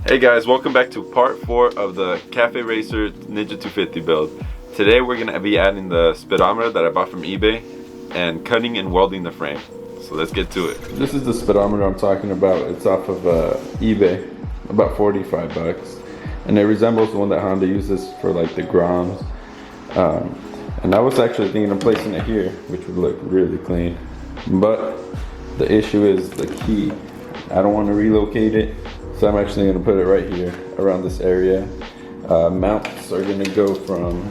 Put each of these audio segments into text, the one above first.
Hey guys, welcome back to part 4 of the Cafe Racer Ninja 250 build. Today we're going to be adding the speedometer that I bought from eBay and cutting and welding the frame. So let's get to it. This is the speedometer I'm talking about. It's off of eBay, about 45 bucks. And it resembles the one that Honda uses for like the Groms. And I was actually thinking of placing it here, which would look really clean. But the issue is the key. I don't want to relocate it. So I'm actually going to put it right here around this area. Mounts are going to go from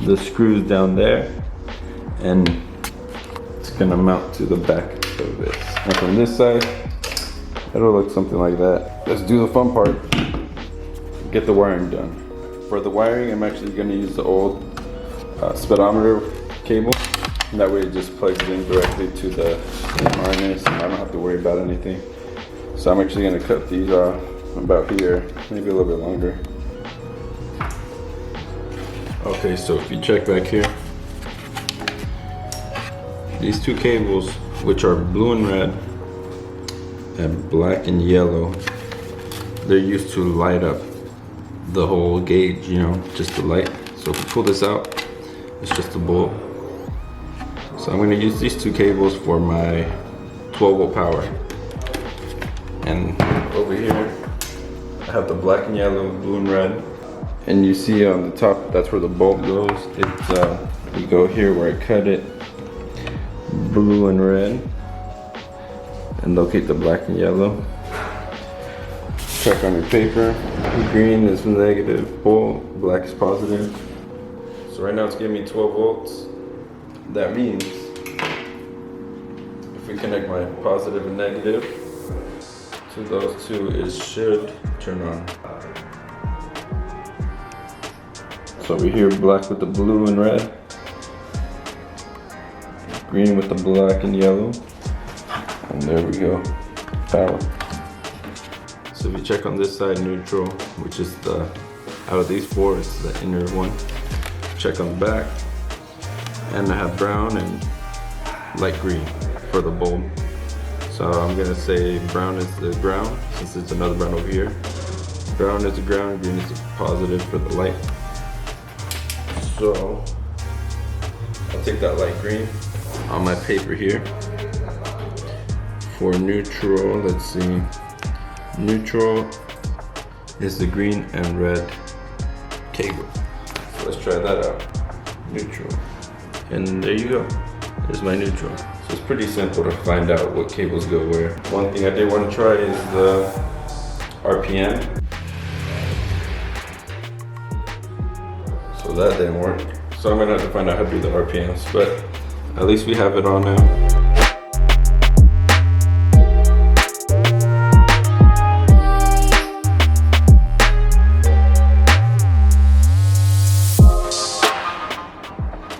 the screws down there, and it's going to mount to the back of this. And from this side, it'll look something like that. Let's do the fun part. Get the wiring done. For the wiring, I'm actually going to use the old speedometer cable. And that way it just plugs in directly to the harness, and I don't have to worry about anything. So I'm actually going to cut these off about here, maybe a little bit longer. Okay, so if you check back here, these two cables, which are blue and red and black and yellow, they're used to light up the whole gauge, you know, just the light. So if you pull this out, it's just a bolt. So I'm going to use these two cables for my 12-volt power. And over here, I have the black and yellow, blue and red. And you see on the top, that's where the bulb goes. It's, you go here where I cut it, blue and red. And locate the black and yellow. Check on your paper. Green is negative volt, black is positive. So right now it's giving me 12 volts. That means if we connect my positive and negative to those two, it should turn on. So over here, black with the blue and red, green with the black and yellow, and there we go, power. So if you check on this side, neutral, which is the, out of these four, it's the inner one. Check on the back, and I have brown and light green for the bulb. So I'm gonna say brown is the ground, since it's another brown over here. Brown is the ground, green is the positive for the light. So I'll take that light green on my paper here. For neutral, let's see. Neutral is the green and red cable. So let's try that out. Neutral. And there you go. There's my neutral. So it's pretty simple to find out what cables go where. One thing I did want to try is the RPM. So that didn't work. So I'm gonna have to find out how to do the RPMs, but at least we have it on now.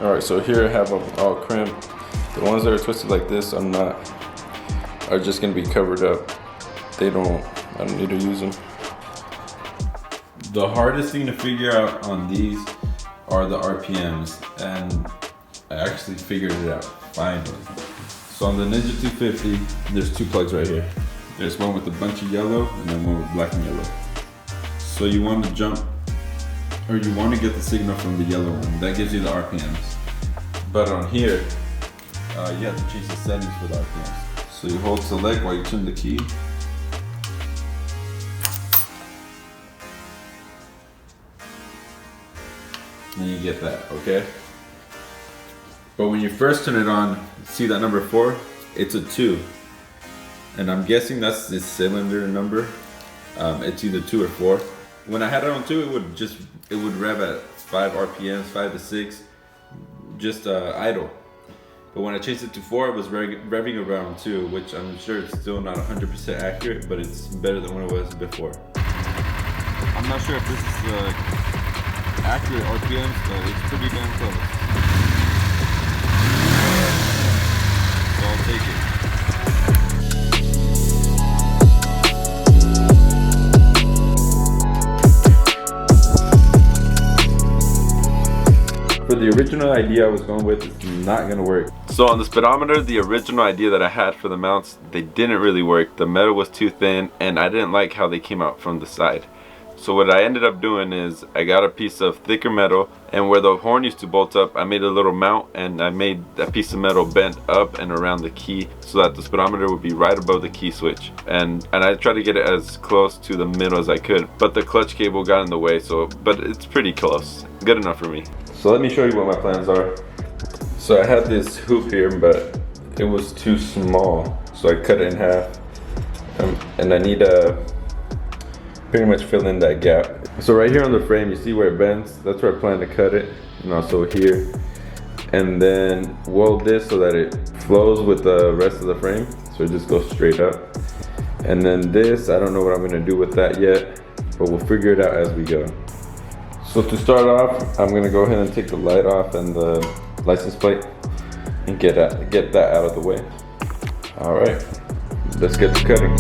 Alright, so here I have them all crimped. The ones that are twisted like this, are just gonna be covered up. I don't need to use them. The hardest thing to figure out on these are the RPMs, and I actually figured it out, finally. So on the Ninja 250, there's two plugs right here. There's one with a bunch of yellow, and then one with black and yellow. So you want to jump, or you want to get the signal from the yellow one. That gives you the RPMs. But on here, you have to change the settings for the RPMs. So you hold select while you turn the key. And you get that, okay? But when you first turn it on, see that number 4? It's a 2. And I'm guessing that's the cylinder number. It's either 2 or 4. When I had it on 2, it would rev at 5 RPMs, 5 to 6. Just idle. But when I changed it to 4, it was revving around 2, which I'm sure it's still not 100% accurate, but it's better than what it was before. I'm not sure if this is accurate RPMs, but it's pretty damn close. So I'll take it. For the original idea I was going with, it's not gonna work. So on the speedometer, the original idea that I had for the mounts, they didn't really work. The metal was too thin and I didn't like how they came out from the side. So what I ended up doing is I got a piece of thicker metal, and where the horn used to bolt up, I made a little mount, and I made that piece of metal bent up and around the key so that the speedometer would be right above the key switch. And I tried to get it as close to the middle as I could, but the clutch cable got in the way, but it's pretty close. Good enough for me. So let me show you what my plans are. So I had this hoop here, but it was too small, so I cut it in half, and I need to pretty much fill in that gap. So right here on the frame, you see where it bends? That's where I plan to cut it, and also here. And then weld this so that it flows with the rest of the frame, so it just goes straight up. And then this, I don't know what I'm gonna do with that yet, but we'll figure it out as we go. So to start off, I'm gonna go ahead and take the light off and the license plate and get that out of the way. All right, let's get to cutting.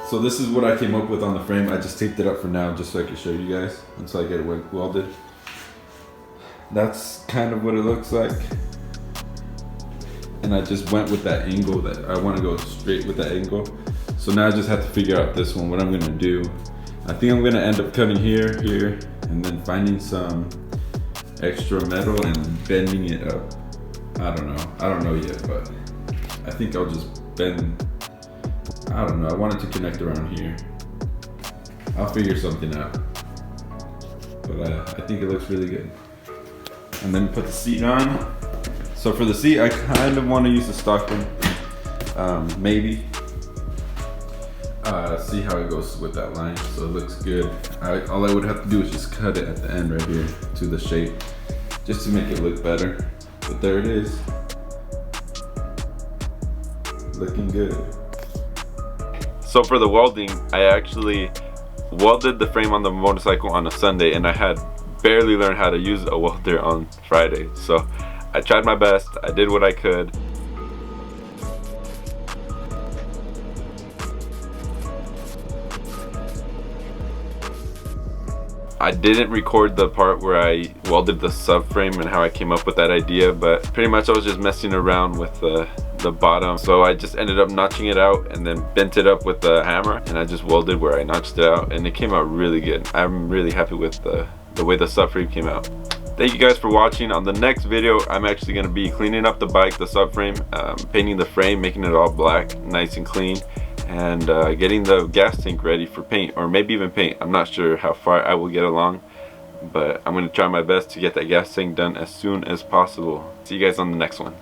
So this is what I came up with on the frame. I just taped it up for now just so I can show you guys until I get it welded. That's kind of what it looks like. And I just went with that angle that I want to go straight with that angle. So now I just have to figure out this one, what I'm gonna do. I think I'm gonna end up cutting here, and then finding some extra metal and bending it up. I don't know yet, but I think I'll just bend. I don't know, I want it to connect around here. I'll figure something out. But I think it looks really good. And then put the seat on. So for the seat, I kind of want to use the stock one. Maybe. See how it goes with that line, so it looks good. All I would have to do is just cut it at the end right here to the shape, just to make it look better. But there it is. Looking good. So for the welding, I actually welded the frame on the motorcycle on a Sunday, and I had barely learned how to use a welder on Friday. So I tried my best, I did what I could. I didn't record the part where I welded the subframe and how I came up with that idea, but pretty much I was just messing around with the bottom. So I just ended up notching it out and then bent it up with the hammer, and I just welded where I notched it out, and it came out really good. I'm really happy with the way the subframe came out. Thank you guys for watching. On the next video, I'm actually going to be cleaning up the bike, the subframe, painting the frame, making it all black, nice and clean, and getting the gas tank ready for paint, or maybe even paint. I'm not sure how far I will get along, but I'm going to try my best to get that gas tank done as soon as possible. See you guys on the next one.